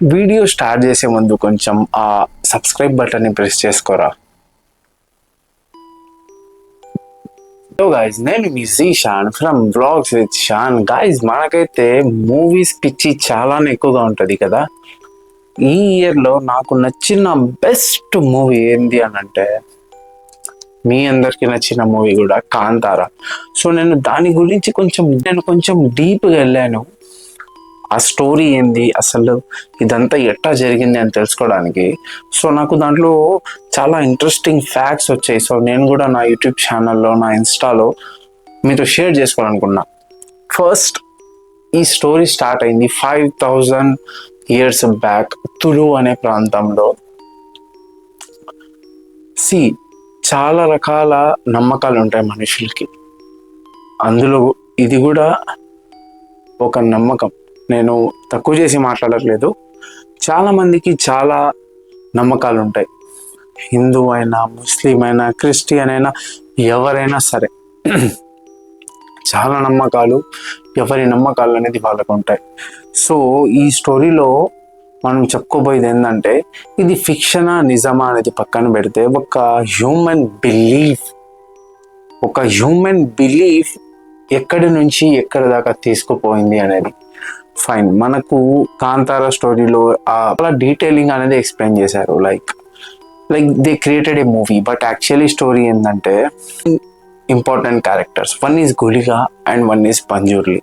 Video start చేసే ముందు కొంచెం ఆ సబ్స్క్రైబ్ బటన్ని ప్రెస్ చేసుకోరా. హలో గైజ్, నేను మీ Zeeshan from vlogs with Shan. Guys, మనకైతే మూవీస్ పిచ్చి చాలానే ఎక్కువగా ఉంటుంది కదా. ఈ ఇయర్లో నాకు నచ్చిన బెస్ట్ మూవీ ఏంది అని అంటే, మీ అందరికి నచ్చిన మూవీ కూడా కాంతారా. సో నేను దాని గురించి కొంచెం డీప్గా వెళ్ళాను. ఆ స్టోరీ ఏంది, అసలు ఇదంతా ఎట్టా జరిగింది అని తెలుసుకోవడానికి. సో నాకు దాంట్లో చాలా ఇంట్రెస్టింగ్ ఫ్యాక్ట్స్ వచ్చాయి. సో నేను కూడా నా యూట్యూబ్ ఛానల్లో, నా ఇన్స్టాలో మీతో షేర్ చేసుకోవాలనుకున్నా. ఫస్ట్, ఈ స్టోరీ స్టార్ట్ అయింది 5000 years బ్యాక్ తులు అనే ప్రాంతంలో. చాలా రకాల నమ్మకాలు ఉంటాయి మనుషులకి. అందులో ఇది కూడా ఒక నమ్మకం. నేను తక్కువ చేసి మాట్లాడట్లేదు. చాలా మందికి చాలా నమ్మకాలు ఉంటాయి. హిందూ అయినా, ముస్లిం అయినా, క్రిస్టియన్ అయినా, ఎవరైనా సరే చాలా నమ్మకాలు, ఎవరి నమ్మకాలు అనేది వాళ్ళకు ఉంటాయి. సో ఈ స్టోరీలో మనం చెప్పుకోబోయేది ఏంటంటే, ఇది ఫిక్షనా నిజమా అనేది పక్కన పెడితే, ఒక హ్యూమన్ బిలీఫ్ ఎక్కడి నుంచి ఎక్కడి దాకా తీసుకుపోయింది అనేది. ఫైన్, మనకు కాంతారా స్టోరీలో చాలా డీటెయిలింగ్ అనేది ఎక్స్ప్లెయిన్ చేశారు. Like they created a movie, but actually story ఏంటంటే, important characters, one is Guliga and one is Panjurli.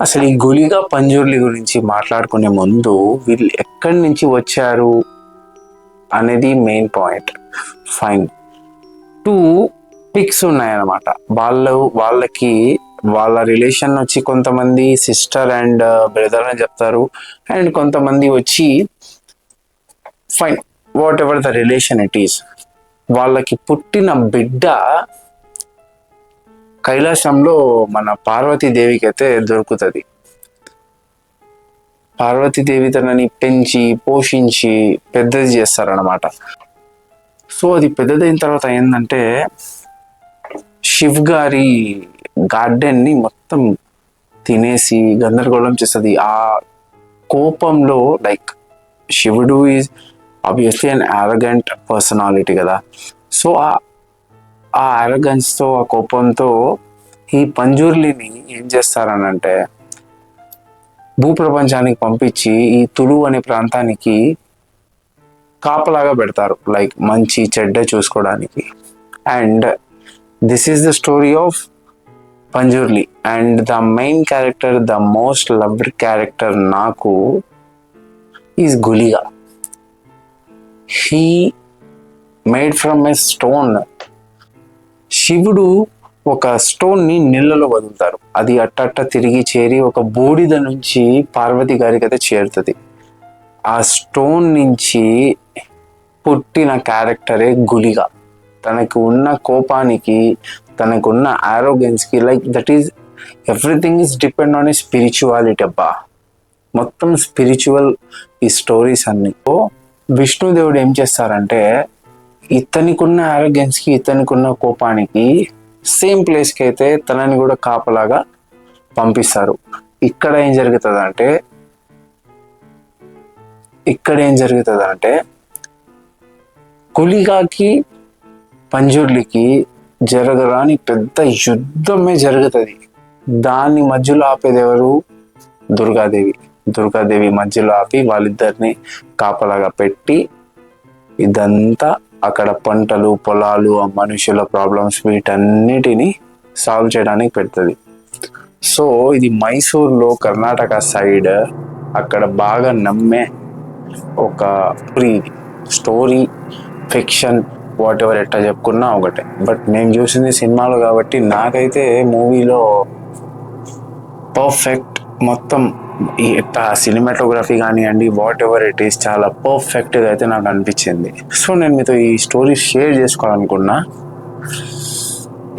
అసలు ఈ గులిగా పంజుర్లి గురించి మాట్లాడుకునే ముందు, వీళ్ళు ఎక్కడి నుంచి వచ్చారు అనేది మెయిన్ పాయింట్. ఫైన్, 2 పిక్స్ ఉన్నాయన్నమాట. వాళ్ళకి వాళ్ళ రిలేషన్ వచ్చి కొంతమంది సిస్టర్ అండ్ బ్రదర్ అని చెప్తారు, అండ్ కొంతమంది వచ్చి fine, what ever the relation it is, వాళ్ళకి పుట్టిన బిడ్డ కైలాసంలో మన పార్వతీదేవికి అయితే దొరుకుతుంది. పార్వతీదేవి తనని పెంచి పోషించి పెద్దది చేస్తారనమాట. సో అది పెద్దదైన తర్వాత ఏంటంటే, శివ్ గారి గార్డెన్ని మొత్తం తినేసి గందరగోళం చేస్తుంది. ఆ కోపంలో, లైక్ శివుడు is obviously an arrogant personality కదా. సో ఆ ఆరోగెన్స్తో, ఆ కోపంతో ఈ పంజుర్లిని ఏం చేస్తారనంటే, భూప్రపంచానికి పంపించి ఈ తులు అనే ప్రాంతానికి కాపలాగా పెడతారు, లైక్ మంచి చెడ్డ చూసుకోవడానికి. And this is the story of Panjurli. And the main character, the most loved character నాకు is Guliga. He made from a stone. శివుడు ఒక స్టోన్ని నీళ్ళలో వదులుతారు, అది అట్టట్ట తిరిగి చేరి ఒక బూడిద నుంచి పార్వతి గారికి అయితే చేరుతుంది. ఆ స్టోన్ నుంచి పుట్టిన క్యారెక్టరే గులిగా. తనకు ఉన్న కోపానికి, తనకున్న ఆరోగెన్స్కి, like that is everything is depend on a spirituality. అబ్బా, మొత్తం స్పిరిచువల్ ఈ స్టోరీస్ అన్ని. విష్ణుదేవుడు ఏం చేస్తారంటే, ఇతనికున్న ఆరోగెన్స్కి, ఇతనికున్న కోపానికి సేమ్ ప్లేస్కి అయితే తనని కూడా కాపలాగా పంపిస్తారు. ఇక్కడ ఏం జరుగుతుందంటే గులిగాకి పంజుర్లికి జరగరాని పెద్ద యుద్ధమే జరుగుతుంది. దాన్ని మధ్యలో ఆపేది ఎవరు? దుర్గాదేవి మధ్యలో ఆపి వాళ్ళిద్దరిని కాపలాగా పెట్టి, ఇదంతా అక్కడ పంటలు, పొలాలు, ఆ మనుషుల ప్రాబ్లమ్స్ వీటన్నిటిని సాల్వ్ చేయడానికి పెడుతుంది. సో ఇది మైసూర్లో, కర్ణాటక సైడ్ అక్కడ బాగా నమ్మే ఒక స్టోరీ. ఫిక్షన్, వాట్ ఎవర్ ఎట్లా చెప్పుకున్నా ఒకటే. బట్ నేను చూసింది సినిమాలో కాబట్టి నాకైతే మూవీలో పర్ఫెక్ట్, మొత్తం సినిమాటోగ్రఫీ కానివ్వండి, వాట్ ఎవర్ ఇట్ ఈస్, చాలా పర్ఫెక్ట్గా అయితే నాకు అనిపించింది. సో నేను మీతో ఈ స్టోరీ షేర్ చేసుకోవాలనుకున్నా.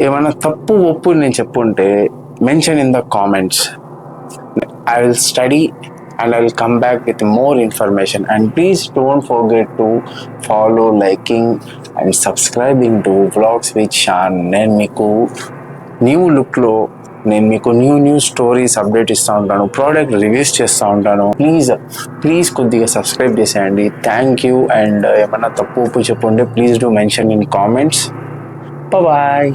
ఏమైనా తప్పు ఒప్పు నేను చెప్పుంటే mention in the comments. I will study and I will come back with more information. And please don't forget to follow, liking and subscribing to Vlogs with Shan. నేను మీకు న్యూ లుక్లో నేను మీకు న్యూ స్టోరీస్ అప్డేట్ ఇస్తూ ఉంటాను, product reviews చేస్తూ ఉంటాను. Please కొద్దిగా సబ్స్క్రైబ్ చేసేయండి. Thank you. అండ్ ఏమన్నా తప్పు ఉప్పు చెప్పుంటే please do mention in comments. Bye.